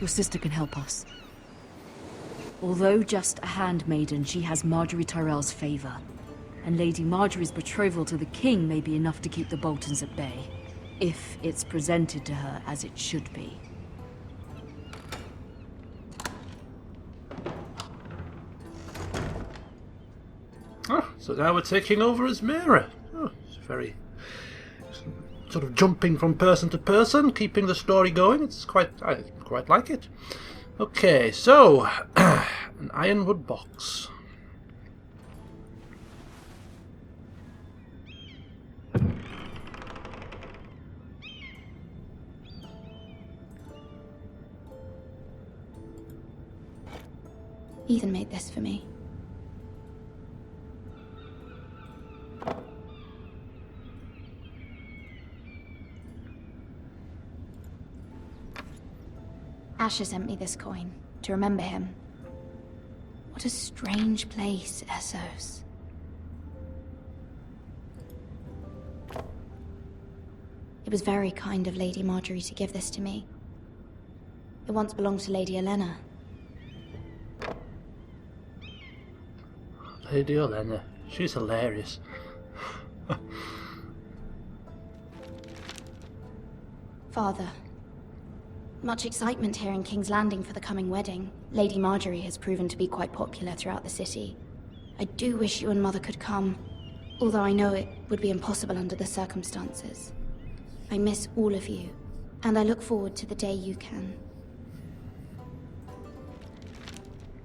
Your sister can help us. Although just a handmaiden, she has Margery Tyrell's favor. And Lady Margery's betrothal to the king may be enough to keep the Boltons at bay. If it's presented to her as it should be. Oh, so now we're taking over as Mira. Oh, it's very sort of jumping from person to person, keeping the story going. I quite like it. Okay, so an ironwood box. Ethan made this for me. Asher sent me this coin to remember him. What a strange place, Essos. It was very kind of Lady Margery to give this to me. It once belonged to Lady Olenna. Lady Olenna, she's hilarious. Father. Much excitement here in King's Landing for the coming wedding. Lady Margery has proven to be quite popular throughout the city. I do wish you and Mother could come, although I know it would be impossible under the circumstances. I miss all of you, and I look forward to the day you can.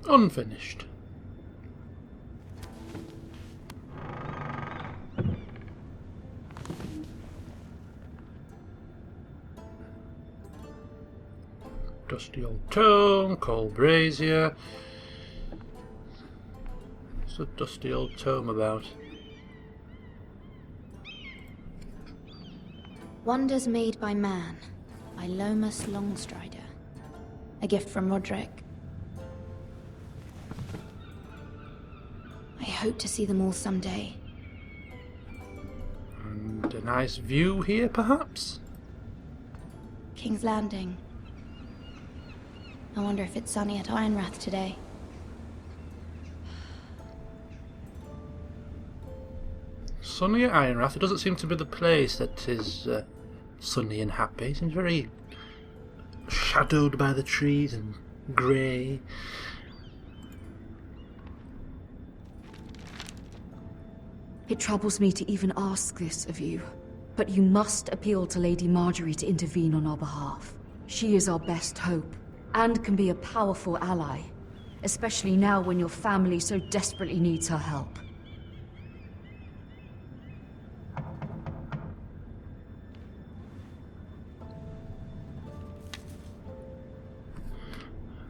Unfinished. Dusty old tome, cold brazier. What's a dusty old tome about? Wonders Made by Man, by Lomas Longstrider. A gift from Roderick. I hope to see them all someday. And a nice view here, perhaps? King's Landing. I wonder if it's sunny at Ironrath today. Sunny at Ironrath. It doesn't seem to be the place that is sunny and happy. It seems very shadowed by the trees and grey. It troubles me to even ask this of you, but you must appeal to Lady Margery to intervene on our behalf. She is our best hope, and can be a powerful ally, especially now when your family so desperately needs her help.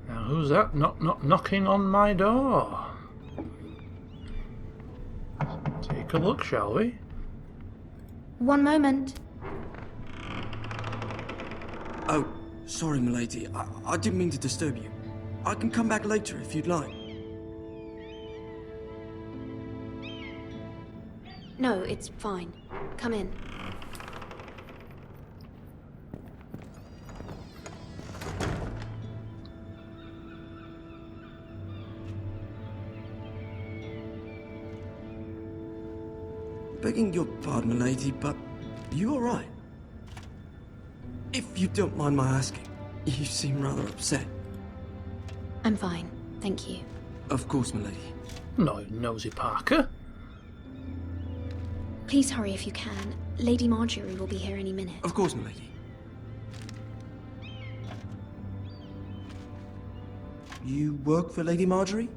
Now who's that knocking on my door? Take a look, shall we? One moment. Oh, sorry, milady. I didn't mean to disturb you. I can come back later if you'd like. No, it's fine. Come in. Begging your pardon, milady, but you all right? If you don't mind my asking, you seem rather upset. I'm fine, thank you. Of course, milady. No, nosy Parker. Please hurry if you can. Lady Margery will be here any minute. Of course, milady. You work for Lady Margery?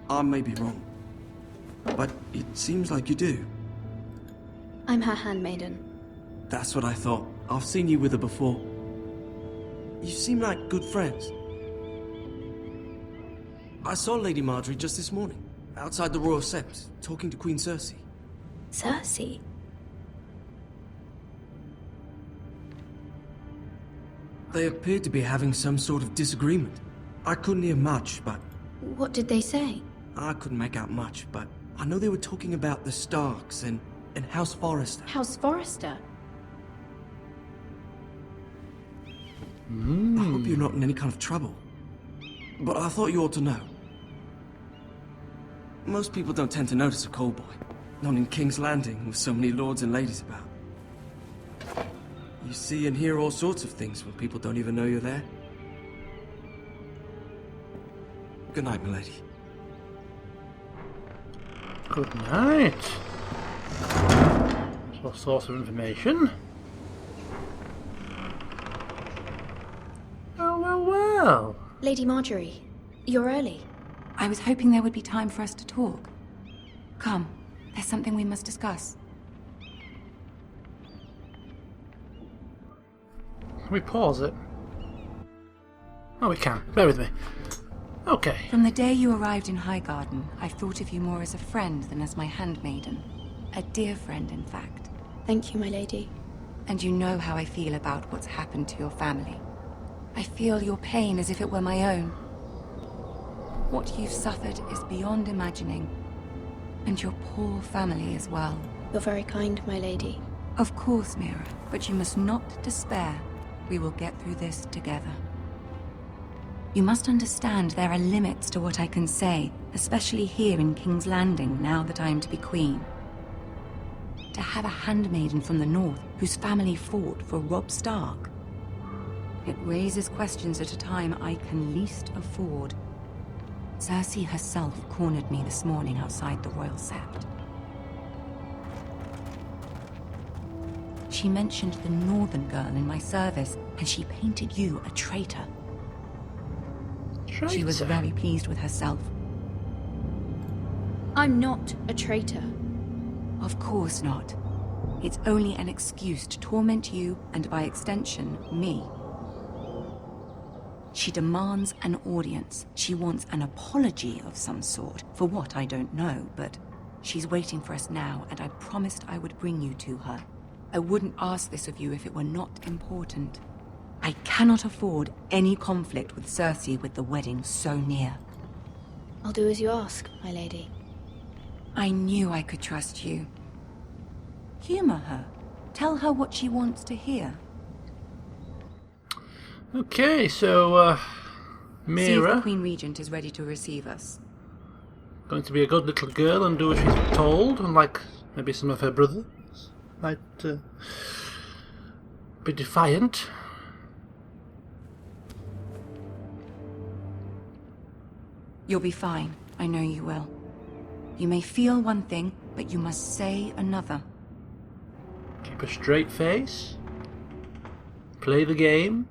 I may be wrong, but it seems like you do. I'm her handmaiden. That's what I thought. I've seen you with her before. You seem like good friends. I saw Lady Margery just this morning, outside the Royal Sept, talking to Queen Cersei. Cersei? They appeared to be having some sort of disagreement. I couldn't hear much, but What did they say? I couldn't make out much, but I know they were talking about the Starks and House Forrester. House Forrester? I hope you're not in any kind of trouble. But I thought you ought to know. Most people don't tend to notice a call boy. Not in King's Landing with so many lords and ladies about. You see and hear all sorts of things when people don't even know you're there. Good night, milady. Good night. What source of information? Well. Lady Margery, you're early. I was hoping there would be time for us to talk. Come, there's something we must discuss. Can we pause it? Oh, we can. Bear with me. Okay. From the day you arrived in Highgarden, I've thought of you more as a friend than as my handmaiden. A dear friend, in fact. Thank you, my lady. And you know how I feel about what's happened to your family. I feel your pain as if it were my own. What you've suffered is beyond imagining. And your poor family as well. You're very kind, my lady. Of course, Mira, but you must not despair. We will get through this together. You must understand there are limits to what I can say, especially here in King's Landing, now that I am to be queen. To have a handmaiden from the north whose family fought for Robb Stark. It raises questions at a time I can least afford. Cersei herself cornered me this morning outside the Royal Sept. She mentioned the northern girl in my service, and she painted you a traitor. She was very pleased with herself. I'm not a traitor. Of course not. It's only an excuse to torment you, and by extension, me. She demands an audience. She wants an apology of some sort, for what I don't know, but she's waiting for us now, and I promised I would bring you to her. I wouldn't ask this of you if it were not important. I cannot afford any conflict with Cersei with the wedding so near. I'll do as you ask, my lady. I knew I could trust you. Humor her. Tell her what she wants to hear. Okay, so, See if the Mira, Queen Regent is ready to receive us. going to be a good little girl and do as she's told, unlike maybe some of her brothers might be defiant. You'll be fine. I know you will. You may feel one thing, but you must say another. Keep a straight face. Play the game.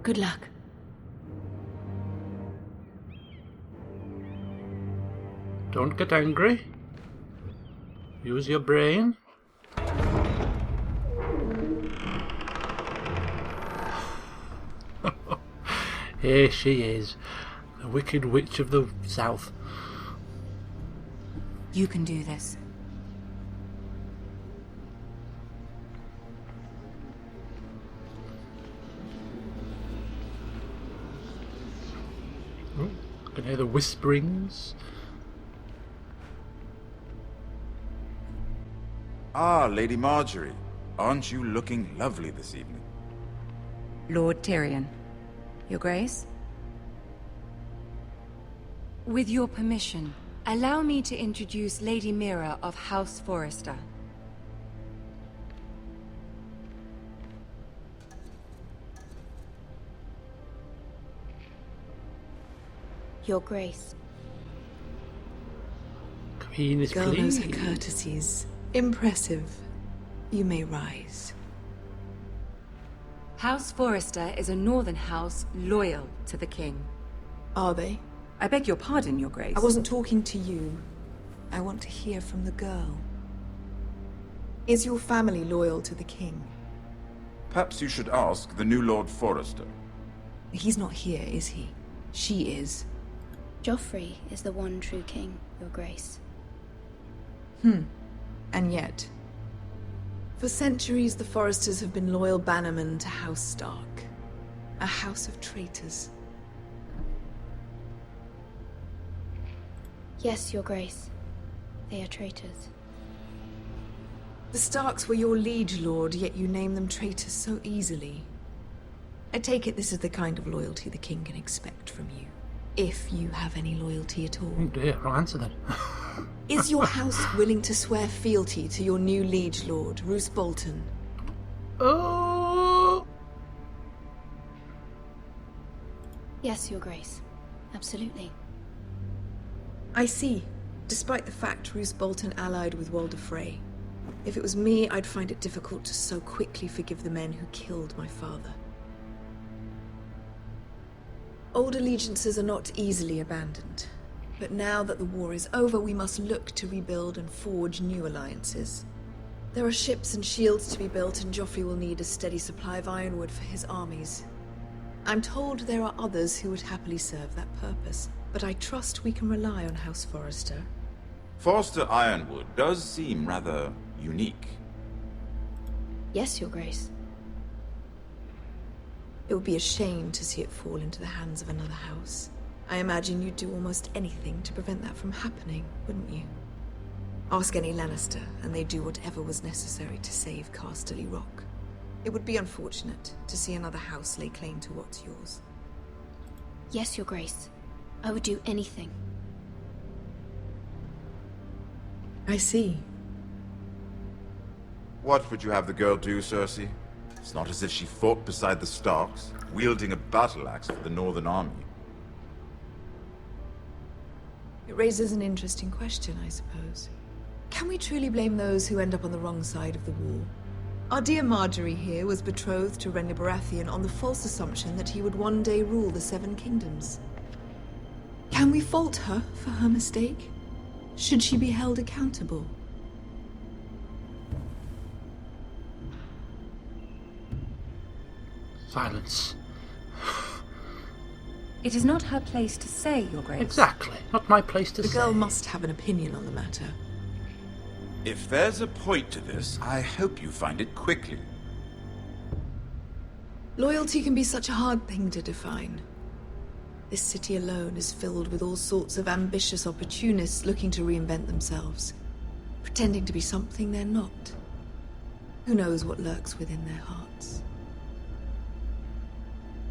Good luck. Don't get angry. Use your brain. Here she is, the Wicked Witch of the South. You can do this. Oh, I can hear the whisperings. Ah, Lady Margery. Aren't you looking lovely this evening? Lord Tyrion. Your Grace? With your permission, allow me to introduce Lady Mira of House Forrester. Your Grace. Queen is Girl knows her pleased. courtesies. Impressive. You may rise. House Forrester is a northern house loyal to the king. Are they? I beg your pardon, Your Grace. I wasn't talking to you. I want to hear from the girl. Is your family loyal to the king? Perhaps you should ask the new Lord Forrester. He's not here, is he? She is. Joffrey is the one true king, Your Grace. And yet, for centuries the Forresters have been loyal bannermen to House Stark. A house of traitors. Yes, Your Grace. They are traitors. The Starks were your liege lord, yet you name them traitors so easily. I take it this is the kind of loyalty the king can expect from you. If you have any loyalty at all. Oh dear, I'll answer that. Is your house willing to swear fealty to your new liege lord, Roose Bolton? Oh! Yes, Your Grace. Absolutely. I see. Despite the fact Roose Bolton allied with Walder Frey. If it was me, I'd find it difficult to so quickly forgive the men who killed my father. Old allegiances are not easily abandoned. But now that the war is over, we must look to rebuild and forge new alliances. There are ships and shields to be built, and Joffrey will need a steady supply of ironwood for his armies. I'm told there are others who would happily serve that purpose, but I trust we can rely on House Forrester. Forrester ironwood does seem rather unique. Yes, Your Grace. It would be a shame to see it fall into the hands of another house. I imagine you'd do almost anything to prevent that from happening, wouldn't you? Ask any Lannister, and they'd do whatever was necessary to save Casterly Rock. It would be unfortunate to see another house lay claim to what's yours. Yes, Your Grace. I would do anything. I see. What would you have the girl do, Cersei? It's not as if she fought beside the Starks, wielding a battle axe for the Northern Army. It raises an interesting question, I suppose. Can we truly blame those who end up on the wrong side of the wall? Our dear Margery here was betrothed to Renly Baratheon on the false assumption that he would one day rule the Seven Kingdoms. Can we fault her for her mistake? Should she be held accountable? Silence. It is not her place to say, Your Grace. Exactly. Not my place to The say. girl must have an opinion on the matter. If there's a point to this, I hope you find it quickly. Loyalty can be such a hard thing to define. This city alone is filled with all sorts of ambitious opportunists looking to reinvent themselves, pretending to be something they're not. Who knows what lurks within their hearts?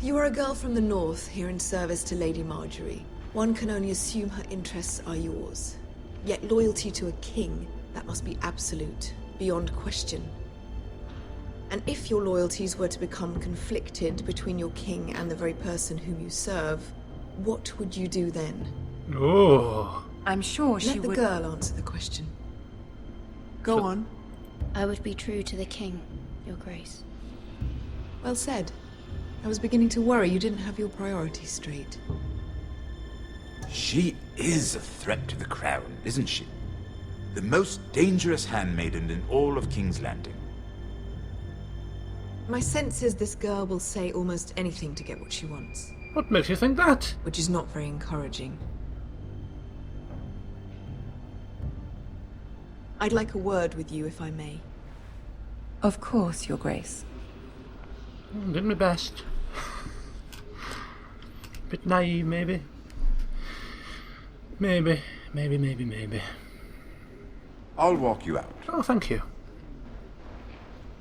You are a girl from the north, here in service to Lady Margery. One can only assume her interests are yours. Yet loyalty to a king, that must be absolute, beyond question. And if your loyalties were to become conflicted between your king and the very person whom you serve, what would you do then? Oh. I'm sure she Let the would... girl answer the question. Go on. I would be true to the king, Your Grace. Well said. I was beginning to worry you didn't have your priorities straight. She is a threat to the crown, isn't she? The most dangerous handmaiden in all of King's Landing. My sense is this girl will say almost anything to get what she wants, What makes you think that? which is not very encouraging. I'd like a word with you, if I may. Of course, Your Grace. Did my best. Bit naive, maybe. Maybe. I'll walk you out. Oh, thank you.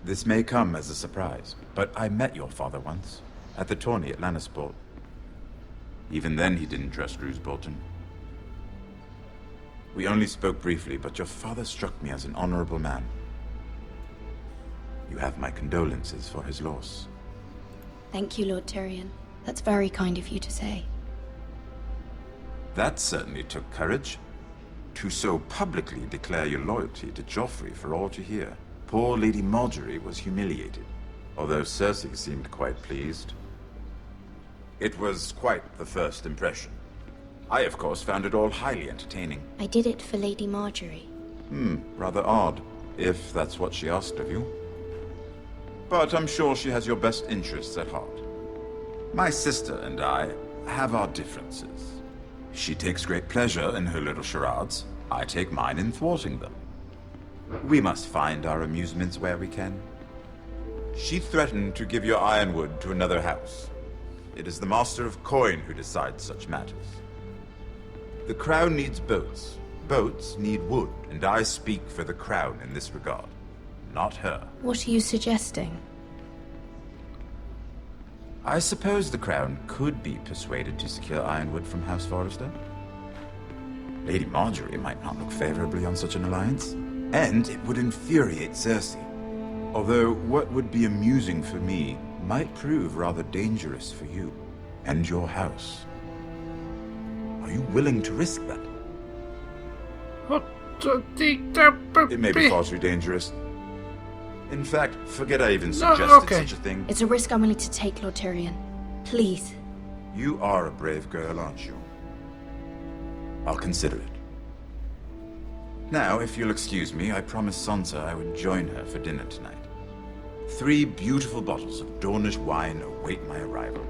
This may come as a surprise, but I met your father once, at the tourney at Lannisport. Even then he didn't trust Roose Bolton. We only spoke briefly, but your father struck me as an honorable man. You have my condolences for his loss. Thank you, Lord Tyrion. That's very kind of you to say. That certainly took courage. To so publicly declare your loyalty to Joffrey for all to hear. Poor Lady Margery was humiliated, although Cersei seemed quite pleased. It was quite the first impression. I, of course, found it all highly entertaining. I did it for Lady Margery. Rather odd, if that's what she asked of you. But I'm sure she has your best interests at heart. My sister and I have our differences. She takes great pleasure in her little charades. I take mine in thwarting them. We must find our amusements where we can. She threatened to give your ironwood to another house. It is the Master of Coin who decides such matters. The Crown needs boats. Boats need wood, and I speak for the Crown in this regard. Not her. What are you suggesting? I suppose the Crown could be persuaded to secure Ironwood from House Forrester. Lady Margery might not look favorably on such an alliance, and it would infuriate Cersei. Although what would be amusing for me might prove rather dangerous for you and your house. Are you willing to risk that? It may be far too dangerous. In fact, forget I even suggested such a thing. It's a risk I'm willing to take, Lord Tyrion. Please. You are a brave girl, aren't you? I'll consider it. Now, if you'll excuse me, I promised Sansa I would join her for dinner tonight. 3 beautiful bottles of Dornish wine await my arrival.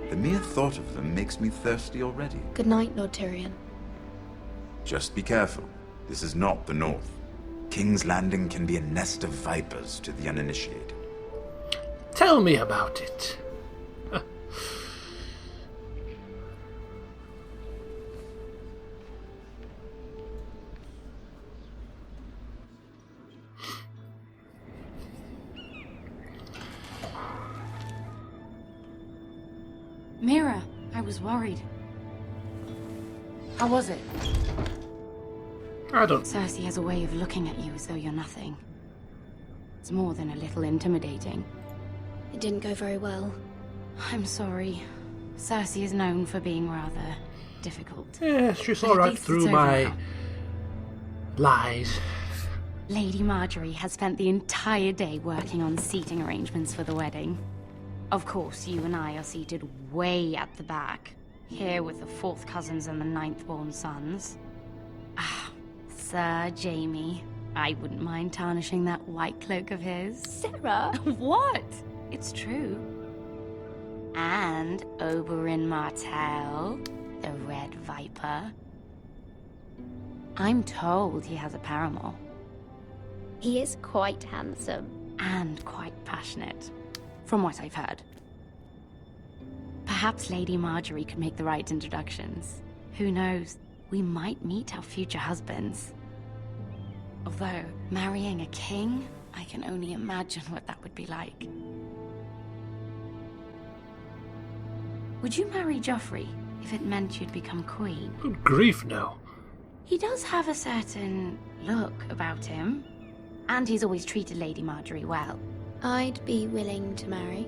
The mere thought of them makes me thirsty already. Good night, Lord Tyrion. Just be careful. This is not the North. King's Landing can be a nest of vipers to the uninitiated. Tell me about it. Mira, I was worried. How was it? I don't... Cersei has a way of looking at you as though you're nothing. It's more than a little intimidating. It didn't go very well. I'm sorry. Cersei is known for being rather difficult. Yeah, she saw But at right least through it's over my now. lies. Lady Margery has spent the entire day working on seating arrangements for the wedding. Of course, you and I are seated way at the back, here with the 4th cousins and the 9th-born sons. Ah, Sir Jaime. I wouldn't mind tarnishing that white cloak of his. Sarah! What? It's true. And Oberyn Martell, the Red Viper. I'm told he has a paramour. He is quite handsome. And quite passionate, from what I've heard. Perhaps Lady Margery could make the right introductions. Who knows? We might meet our future husbands. Although, marrying a king, I can only imagine what that would be like. Would you marry Joffrey if it meant you'd become queen? Good grief, no. He does have a certain look about him. And he's always treated Lady Margery well. I'd be willing to marry,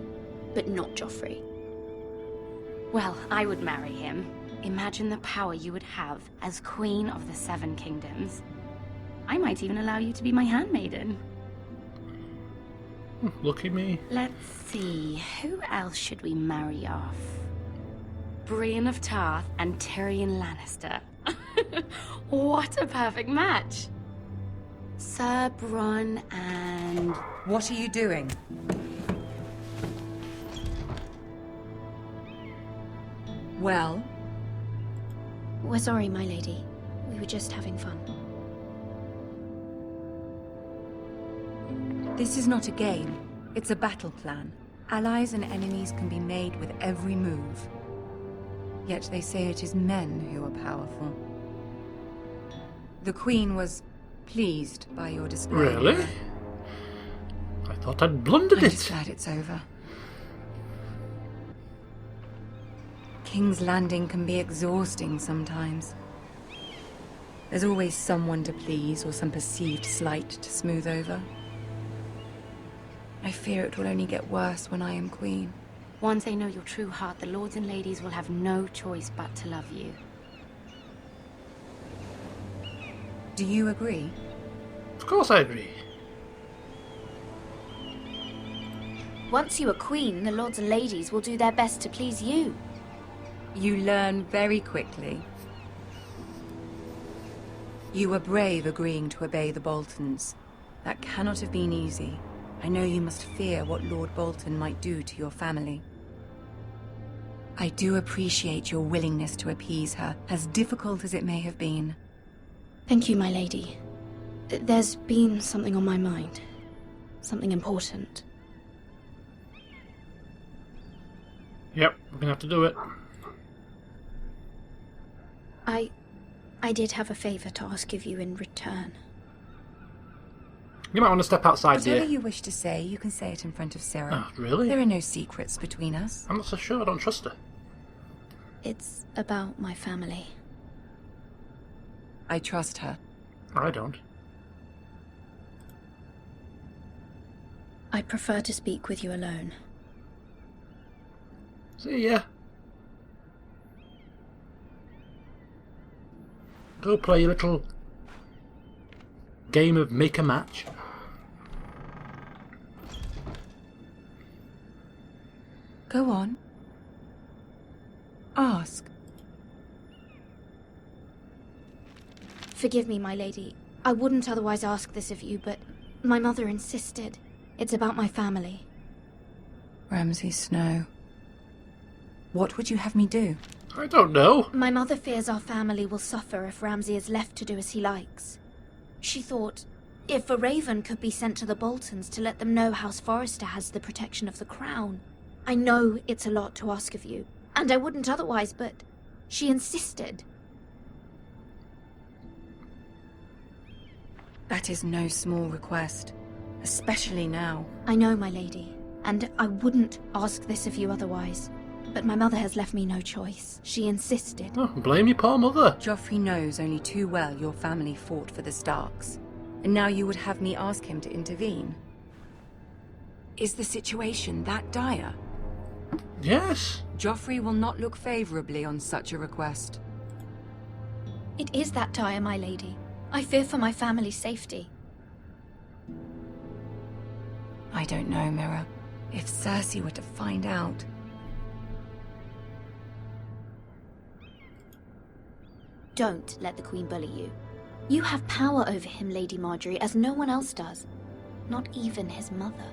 but not Joffrey. Well, I would marry him. Imagine the power you would have as Queen of the 7 Kingdoms. I might even allow you to be my handmaiden. Lucky me. Let's see, who else should we marry off? Brienne of Tarth and Tyrion Lannister. What a perfect match! Sir Bronn and... What are you doing? Well? We're sorry, my lady. We were just having fun. This is not a game. It's a battle plan. Allies and enemies can be made with every move. Yet they say it is men who are powerful. The Queen was pleased by your display. Really? I thought I'd blundered I'm it. just glad it's over. King's Landing can be exhausting sometimes. There's always someone to please or some perceived slight to smooth over. I fear it will only get worse when I am queen. Once they know your true heart, the lords and ladies will have no choice but to love you. Do you agree? Of course I agree. Once you are queen, the lords and ladies will do their best to please you. You learn very quickly. You were brave agreeing to obey the Boltons. That cannot have been easy. I know you must fear what Lord Bolton might do to your family. I do appreciate your willingness to appease her, as difficult as it may have been. Thank you, my lady. There's been something on my mind. Something important. Yep, we're gonna have to do it. I did have a favor to ask of you in return. You might want to step outside, Whatever dear. you wish to say, you can say it in front of Sarah. Oh, really? There are no secrets between us. I'm not so sure. I don't trust her. It's about my family. I trust her. I don't. I'd prefer to speak with you alone. See ya. Go play your little game of make a match. Go on. Ask. Forgive me, my lady. I wouldn't otherwise ask this of you, but my mother insisted. It's about my family. Ramsay Snow. What would you have me do? I don't know. My mother fears our family will suffer if Ramsay is left to do as he likes. She thought, if a raven could be sent to the Boltons to let them know House Forrester has the protection of the crown. I know it's a lot to ask of you, and I wouldn't otherwise, but she insisted. That is no small request, especially now. I know, my lady, and I wouldn't ask this of you otherwise. But my mother has left me no choice. She insisted. Oh, blame your poor mother. Joffrey knows only too well your family fought for the Starks, and now you would have me ask him to intervene. Is the situation that dire? Yes. Joffrey will not look favorably on such a request. It is that dire, my lady. I fear for my family's safety. I don't know, Mira. If Cersei were to find out... Don't let the Queen bully you. You have power over him, Lady Margery, as no one else does. Not even his mother.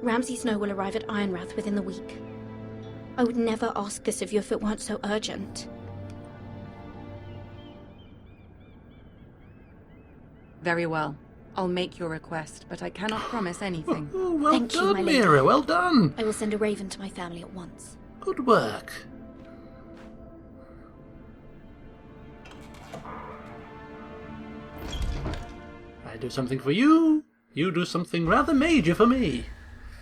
Ramsay Snow will arrive at Ironrath within the week. I would never ask this of you if it weren't so urgent. Very well. I'll make your request, but I cannot promise anything. Oh, well Thank you, done, my lady. Mira. Well done. I will send a raven to my family at once. Good work. I do something for you. You do something rather major for me.